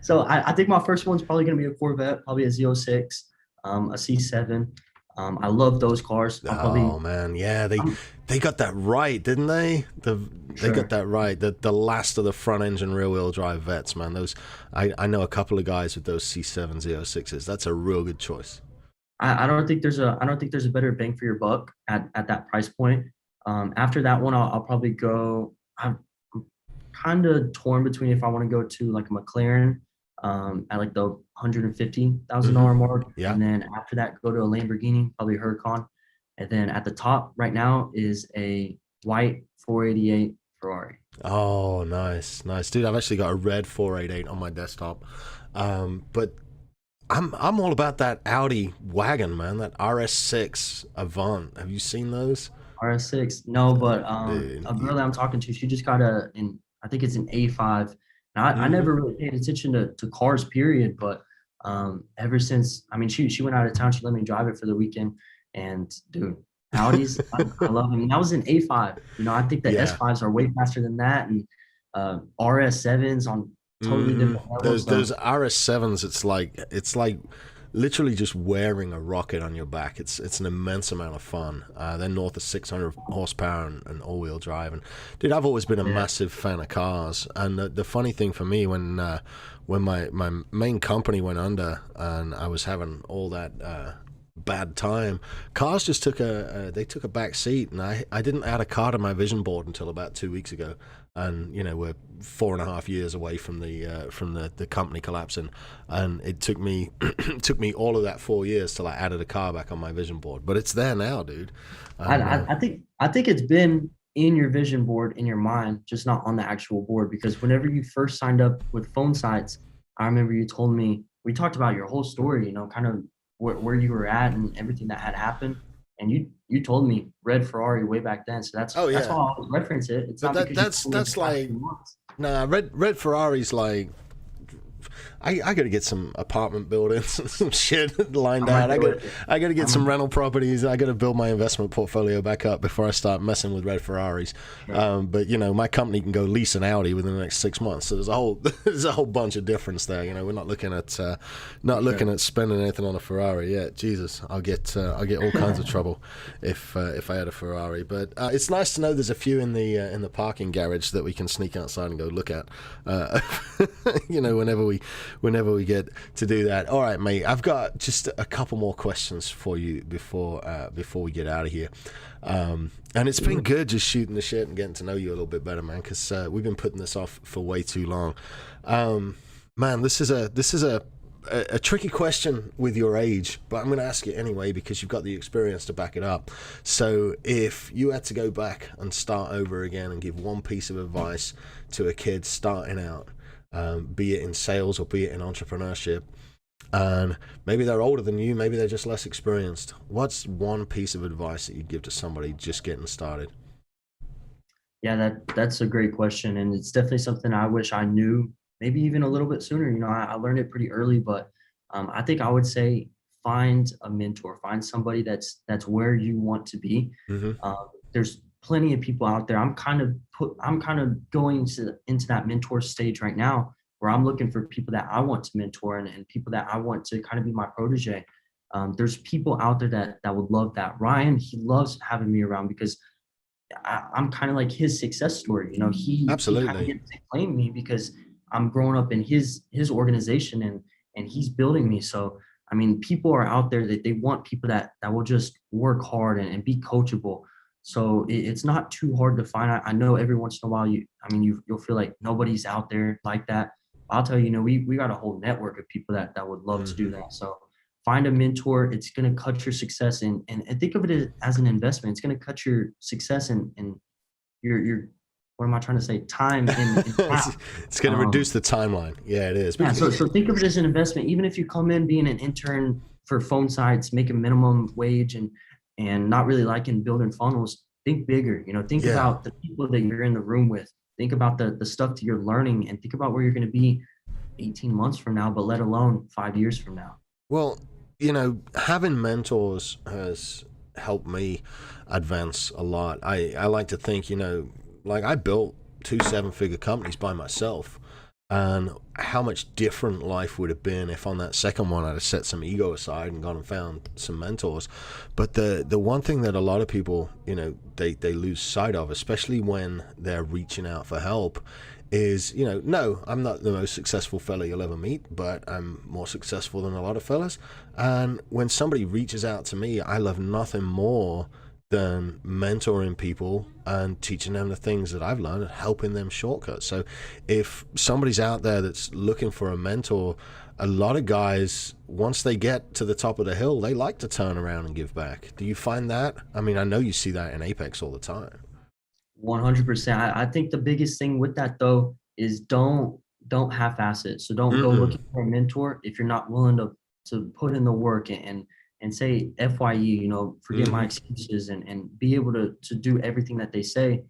so. I think my first one's probably going to be a Corvette, probably a Z06, a C7. I love those cars. I'll probably Oh man, yeah, they I'm they got that right, didn't they? They got sure. that right. The last of the front engine rear wheel drive vets, man. Those I know a couple of guys with those C7 Z06s. That's a real good choice. I don't think there's a better bang for your buck at that price point. After that one, I'll probably go. I'm kind of torn between if I want to go to like a McLaren at like the Hmm. $150,000 mark, Yeah. and then after that go to a Lamborghini, probably Huracan, and then at the top right now is a white 488 Ferrari. Oh, nice, nice, dude. I've actually got a red 488 on my desktop, but I'm all about that Audi wagon, man. That RS6 Avant. Have you seen those? RS6. No, but Dude. a girl that I'm talking to, she just got I think it's an A5. Now I Mhm. never really paid attention to cars, period. But ever since, I mean, she went out of town. She let me drive it for the weekend, and dude, Audis, I love them. And that was an A5. I think the Yeah. S5s are way faster than that, and RS7s on totally Hmm. different levels. Those So RS7s, it's like literally just wearing a rocket on your back. It's an immense amount of fun. They're north of 600 horsepower and all-wheel drive. And dude, I've always been a yeah, massive fan of cars. And the funny thing for me when my main company went under and I was having all that. Bad time. Cars just took a back seat, and I didn't add a car to my vision board until about 2 weeks ago, and we're 4.5 years away from the company collapsing, and it took me took me all of that 4 years till I added a car back on my vision board, but it's there now, dude. I, And I I think I think it's been in your vision board in your mind, just not on the actual board. Because whenever you first signed up with phone sites, I remember you told me we talked about your whole story, kind of where you were at and everything that had happened. And you told me red Ferrari way back then. So oh that's yeah, why I always reference it. It's but not that because you that's told me that's the past like, 2 months. nah, red Ferrari's like, I got to get some apartment buildings and some shit lined I'm right out. there with it. I got to get some I'm rental properties. I got to build my investment portfolio back up before I start messing with red Ferraris. sure. But my company can go lease an Audi within the next 6 months. So there's a whole there's a whole bunch of difference there. We're not looking at Sure. spending anything on a Ferrari yet. Jesus, I'll get all kinds of trouble if I had a Ferrari. But it's nice to know there's a few in the parking garage that we can sneak outside and go look at. Uh, whenever we get to do that. All right, mate. I've got just a couple more questions for you before we get out of here. And it's been good just shooting the shit and getting to know you a little bit better, man. Because we've been putting this off for way too long. Man, this is a tricky question with your age, but I'm going to ask it anyway because you've got the experience to back it up. So, if you had to go back and start over again and give one piece of advice to a kid starting out, be it in sales or be it in entrepreneurship, and maybe they're older than you, maybe they're just less experienced, what's one piece of advice that you'd give to somebody just getting started? Yeah, that's a great question, and it's definitely something I wish I knew maybe even a little bit sooner. I learned it pretty early, but I think I would say find a mentor, find somebody that's where you want to be. Hmm. There's plenty of people out there. I'm kind of going into that mentor stage right now, where I'm looking for people that I want to mentor and people that I want to kind of be my protege. There's people out there that would love that. Ryan, he loves having me around because I'm kind of like his success story. He kind of Absolutely. gets to claim me because I'm growing up in his organization and he's building me. So I mean, people are out there that they want people that will just work hard and be coachable. So it's not too hard to find. I know every once in a while you'll feel like nobody's out there like that. I'll tell you, we got a whole network of people that would love to do Hmm. that. So find a mentor. It's going to cut your success and think of it as an investment. It's going to cut your success and your what am I trying to say? Time in it's, half. it's going to Um, reduce the timeline. Yeah, it is. yeah, so think of it as an investment. Even if you come in being an intern for phone sites, making minimum wage and not really liking building funnels, think bigger. Think Yeah. about the people that you're in the room with. Think about the stuff that you're learning, and think about where you're going to be 18 months from now, but let alone 5 years from now. Well, having mentors has helped me advance a lot. I like to think, like I built 2 7-figure companies by myself, and how much different life would have been if on that second one I'd have set some ego aside and gone and found some mentors. But the one thing that a lot of people, you know, they lose sight of, especially when they're reaching out for help, is, you know, no, I'm not the most successful fella you'll ever meet, but I'm more successful than a lot of fellas. And when somebody reaches out to me, I love nothing more than mentoring people and teaching them the things that I've learned and helping them shortcuts. So if somebody's out there that's looking for a mentor, a lot of guys, once they get to the top of the hill, they like to turn around and give back. Do you find that? I mean, I know you see that in Apex all the time. 100%. I think the biggest thing with that though is don't half-ass it. So don't go looking for a mentor if you're not willing to put in the work and say FYE, you know, forget my excuses and be able to do everything that they say,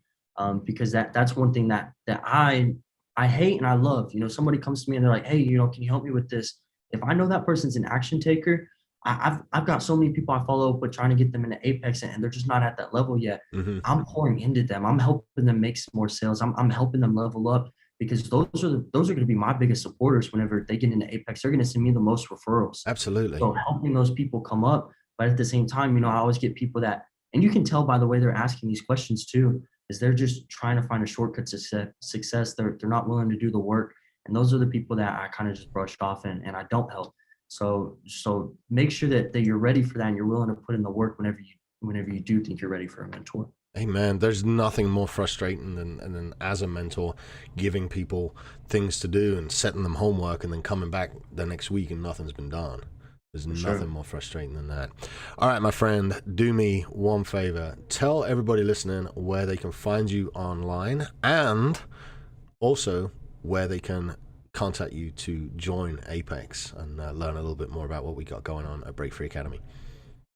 because that's one thing that I hate and I love. You know, somebody comes to me and they're like, hey, you know, can you help me with this? If I know that person's an action taker, I've got so many people I follow up with trying to get them into Apex and they're just not at that level yet. I'm pouring into them. I'm helping them make some more sales. I'm helping them level up, because those are going to be my biggest supporters whenever they get into Apex. They're going to send me the most referrals. Absolutely. So helping those people come up, but at the same time, you know, I always get people that, and you can tell by the way they're asking these questions too, is they're just trying to find a shortcut to success. They're not willing to do the work, and those are the people that I kind of just brushed off and I don't help. So make sure that you're ready for that and you're willing to put in the work whenever you do think you're ready for a mentor. Hey man, there's nothing more frustrating than as a mentor giving people things to do and setting them homework and then coming back the next week and nothing's been done. There's nothing more frustrating than that. All right, my friend, do me one favor. Tell everybody listening where they can find you online and also where they can contact you to join Apex and learn a little bit more about what we got going on at Break Free Academy.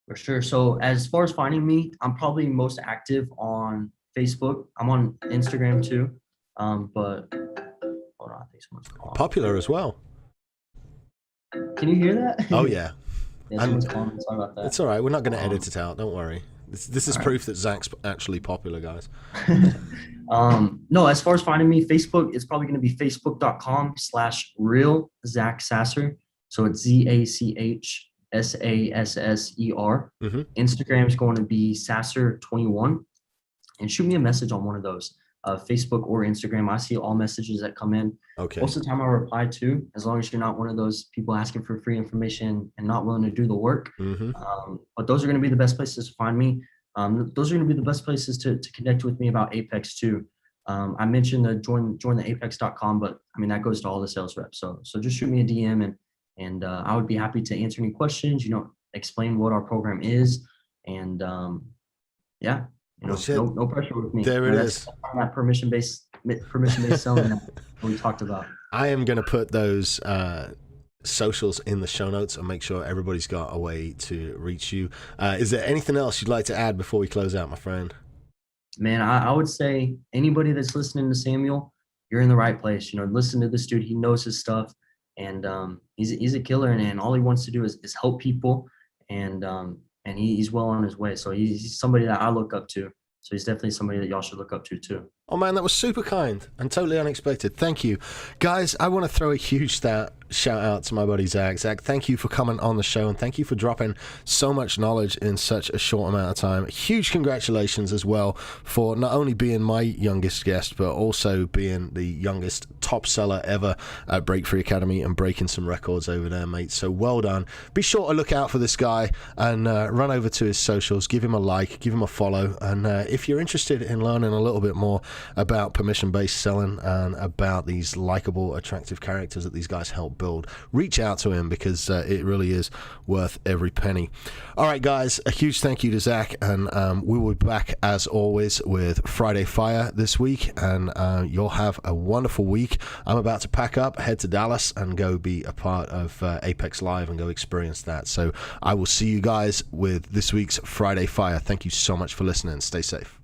For sure. So as far as finding me, I'm probably most active on Facebook. I'm on Instagram too. But hold on, I think someone's calling. Popular as well. Can you hear that? Oh yeah. Yeah, someone's calling. Sorry about that. It's all right. We're not going to edit it out. Don't worry. This is proof that Zach's actually popular, guys. No, as far as finding me, Facebook, it's probably going to be facebook.com/real Zach Sasser. So it's ZACHSASSER. Instagram is going to be Sasser21, and shoot me a message on one of those, Facebook or Instagram. I see all messages that come in. Okay. Most of the time I reply to, as long as you're not one of those people asking for free information and not willing to do the work. But those are going to be the best places to find me. Those are going to be the best places to connect with me about Apex too. I mentioned the join the apex.com, but I mean, that goes to all the sales reps. So just shoot me a DM and I would be happy to answer any questions, you know, explain what our program is. And yeah, you know, no pressure with me. There it is. That permission-based selling that we talked about. I am going to put those socials in the show notes and make sure everybody's got a way to reach you. Is there anything else you'd like to add before we close out, my friend? Man, I would say anybody that's listening to Samuel, you're in the right place. You know, listen to this dude. He knows his stuff, and he's a killer, and all he wants to do is help people, and he's well on his way. So he's somebody that I look up to. So he's definitely somebody that y'all should look up to too. Oh man, that was super kind and totally unexpected. Thank you. Guys, I want to throw a huge shout out to my buddy Zach. Zach, thank you for coming on the show and thank you for dropping so much knowledge in such a short amount of time. Huge congratulations as well for not only being my youngest guest, but also being the youngest top seller ever at Break Free Academy and breaking some records over there, mate. So well done. Be sure to look out for this guy and run over to his socials, give him a like, give him a follow. And if you're interested in learning a little bit more about permission-based selling and about these likable, attractive characters that these guys help build, reach out to him because it really is worth every penny. All right, guys, a huge thank you to Zach, and we will be back as always with Friday Fire this week, and you'll have a wonderful week. I'm about to pack up, head to Dallas, and go be a part of Apex Live and go experience that. So I will see you guys with this week's Friday Fire. Thank you so much for listening. Stay safe.